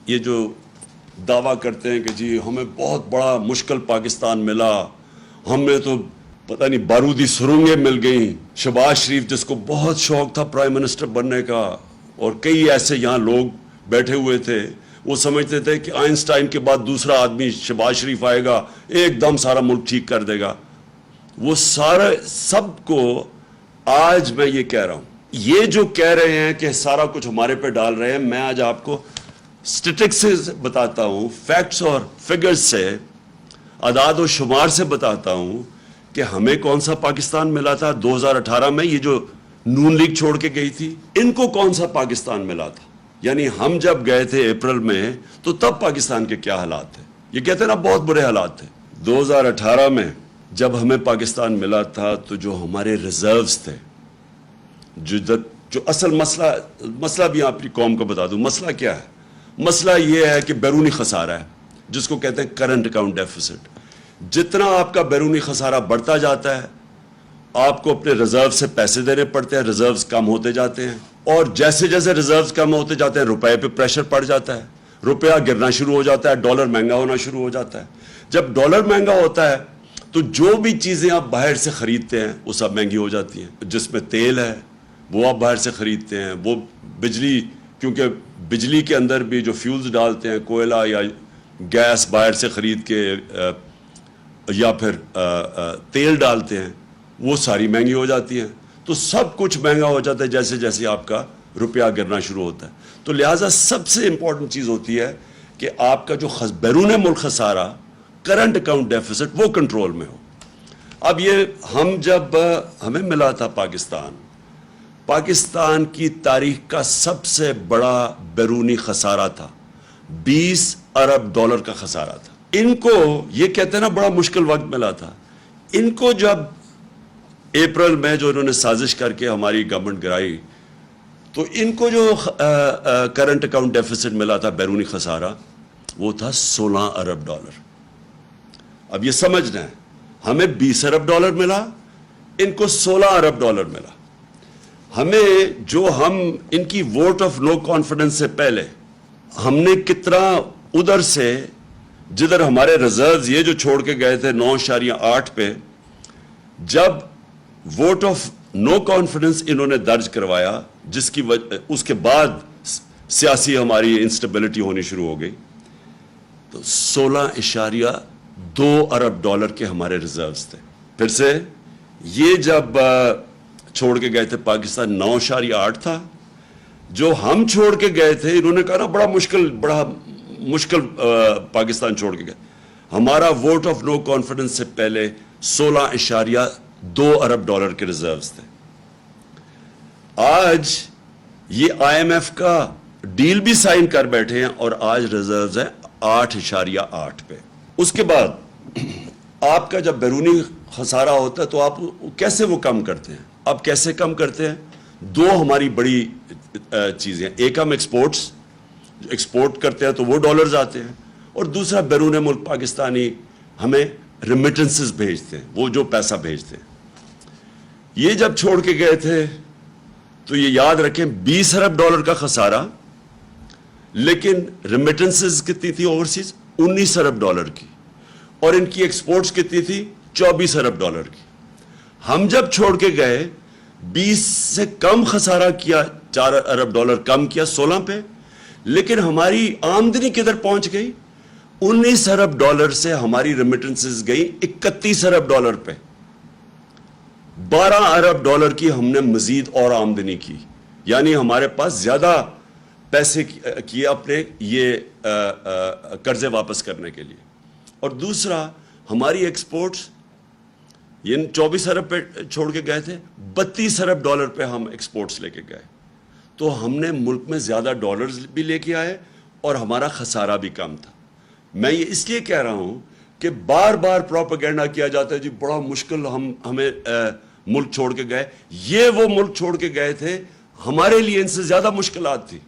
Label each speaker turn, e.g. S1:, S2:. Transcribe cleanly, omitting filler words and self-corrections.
S1: یہ جو دعویٰ کرتے ہیں کہ جی ہمیں بہت بڑا مشکل پاکستان ملا, ہمیں تو پتہ نہیں بارودی سرنگیں مل گئیں. شہباز شریف جس کو بہت شوق تھا پرائم منسٹر بننے کا, اور کئی ایسے یہاں لوگ بیٹھے ہوئے تھے, وہ سمجھتے تھے کہ آئنسٹائن کے بعد دوسرا آدمی شہباز شریف آئے گا, ایک دم سارا ملک ٹھیک کر دے گا. وہ سارا سب کو آج میں یہ کہہ رہا ہوں, یہ جو کہہ رہے ہیں کہ سارا کچھ ہمارے پہ ڈال رہے ہیں, میں آج آپ کو اسٹیٹکس سے بتاتا ہوں, فیکٹس اور فگرز سے, اعداد و شمار سے بتاتا ہوں کہ ہمیں کون سا پاکستان ملا تھا 2018 میں. یہ جو نون لیگ چھوڑ کے گئی تھی, ان کو کون سا پاکستان ملا تھا؟ یعنی ہم جب گئے تھے اپریل میں تو تب پاکستان کے کیا حالات تھے؟ یہ کہتے ہیں نا بہت برے حالات تھے. 2018 میں جب ہمیں پاکستان ملا تھا تو جو ہمارے ریزروز تھے, جو اصل مسئلہ بھی آپ کی قوم کو بتا دوں, مسئلہ کیا ہے؟ مسئلہ یہ ہے کہ بیرونی خسارہ ہے, جس کو کہتے ہیں کرنٹ اکاؤنٹ ڈیفیسٹ. جتنا آپ کا بیرونی خسارہ بڑھتا جاتا ہے, آپ کو اپنے ریزرو سے پیسے دینے پڑتے ہیں, ریزروز کم ہوتے جاتے ہیں, اور جیسے جیسے ریزروز کم ہوتے جاتے ہیں روپے پہ پریشر پڑ جاتا ہے, روپیہ گرنا شروع ہو جاتا ہے, ڈالر مہنگا ہونا شروع ہو جاتا ہے. جب ڈالر مہنگا ہوتا ہے تو جو بھی چیزیں آپ باہر سے خریدتے ہیں وہ سب مہنگی ہو جاتی ہیں. جس میں تیل ہے وہ آپ باہر سے خریدتے ہیں, وہ بجلی, کیونکہ بجلی کے اندر بھی جو فیولز ڈالتے ہیں, کوئلہ یا گیس باہر سے خرید کے یا پھر تیل ڈالتے ہیں, وہ ساری مہنگی ہو جاتی ہیں. تو سب کچھ مہنگا ہو جاتا ہے جیسے جیسے آپ کا روپیہ گرنا شروع ہوتا ہے. تو لہٰذا سب سے امپورٹنٹ چیز ہوتی ہے کہ آپ کا جو بیرون ملک خسارہ, کرنٹ اکاؤنٹ ڈیفیسٹ, وہ کنٹرول میں ہو. اب یہ جب ہمیں ملا تھا پاکستان کی تاریخ کا سب سے بڑا بیرونی خسارہ تھا, 20 ارب ڈالر کا خسارہ تھا. ان کو یہ کہتے ہیں نا بڑا مشکل وقت ملا تھا. ان کو جب اپریل میں جو انہوں نے سازش کر کے ہماری گورنمنٹ گرائی, تو ان کو جو کرنٹ اکاؤنٹ ڈیفیسٹ ملا تھا, بیرونی خسارہ, وہ تھا 16 ارب ڈالر. اب یہ سمجھنا ہے, ہمیں 20 ارب ڈالر ملا, ان کو 16 ارب ڈالر ملا. ہمیں جو ان کی ووٹ آف نو کانفیڈنس سے پہلے ہم نے کتنا ادھر سے, جدھر ہمارے ریزروز یہ جو چھوڑ کے گئے تھے 9.8 پہ, جب ووٹ آف نو کانفیڈنس انہوں نے درج کروایا, جس کی وجہ اس کے بعد سیاسی ہماری انسٹیبلٹی ہونی شروع ہو گئی, تو 16.2 ارب ڈالر کے ہمارے ریزروز تھے. پھر سے یہ جب چھوڑ کے گئے تھے پاکستان 9.8 تھا. جو ہم چھوڑ کے گئے تھے, انہوں نے کہا نا بڑا مشکل پاکستان چھوڑ کے گئے, ہمارا ووٹ آف نو کانفیڈنس سے پہلے 16.2 ارب ڈالر کے ریزروز تھے. آج یہ آئی ایم ایف کا ڈیل بھی سائن کر بیٹھے ہیں, اور آج ریزروز ہیں 8.8 پہ. اس کے بعد آپ کا جب بیرونی خسارہ ہوتا ہے تو آپ کیسے وہ کم کرتے ہیں؟ اب کیسے کم کرتے ہیں؟ دو ہماری بڑی چیزیں, ایک ہم ایکسپورٹ کرتے ہیں تو وہ ڈالرز آتے ہیں, اور دوسرا بیرون ملک پاکستانی ہمیں ریمیٹنسز بھیجتے ہیں, وہ جو پیسہ بھیجتے ہیں. یہ جب چھوڑ کے گئے تھے تو یہ یاد رکھیں 20 ارب ڈالر کا خسارہ, لیکن ریمیٹنسز کتنی تھی اوورسیز؟ 19 ارب ڈالر کی, اور ان کی ایکسپورٹس کتنی تھی؟ 24 ارب ڈالر کی. ہم جب چھوڑ کے گئے 20 سے کم خسارہ کیا, 4 ارب ڈالر کم کیا 16 پہ, لیکن ہماری آمدنی کدھر پہنچ گئی؟ 19 ارب ڈالر سے ہماری ریمیٹنسز گئی 31 ارب ڈالر پہ. 12 ارب ڈالر کی ہم نے مزید اور آمدنی کی, یعنی ہمارے پاس زیادہ پیسے کیے اپنے یہ قرضے واپس کرنے کے لیے. اور دوسرا ہماری ایکسپورٹس, یہ 24 ارب پہ چھوڑ کے گئے تھے, 32 ارب ڈالر پہ ہم ایکسپورٹس لے کے گئے. تو ہم نے ملک میں زیادہ ڈالرز بھی لے کے آئے, اور ہمارا خسارہ بھی کم تھا. میں یہ اس لیے کہہ رہا ہوں کہ بار بار پروپیگنڈا کیا جاتا ہے جی بڑا مشکل ہمیں ملک چھوڑ کے گئے. یہ وہ ملک چھوڑ کے گئے تھے, ہمارے لیے ان سے زیادہ مشکلات تھی.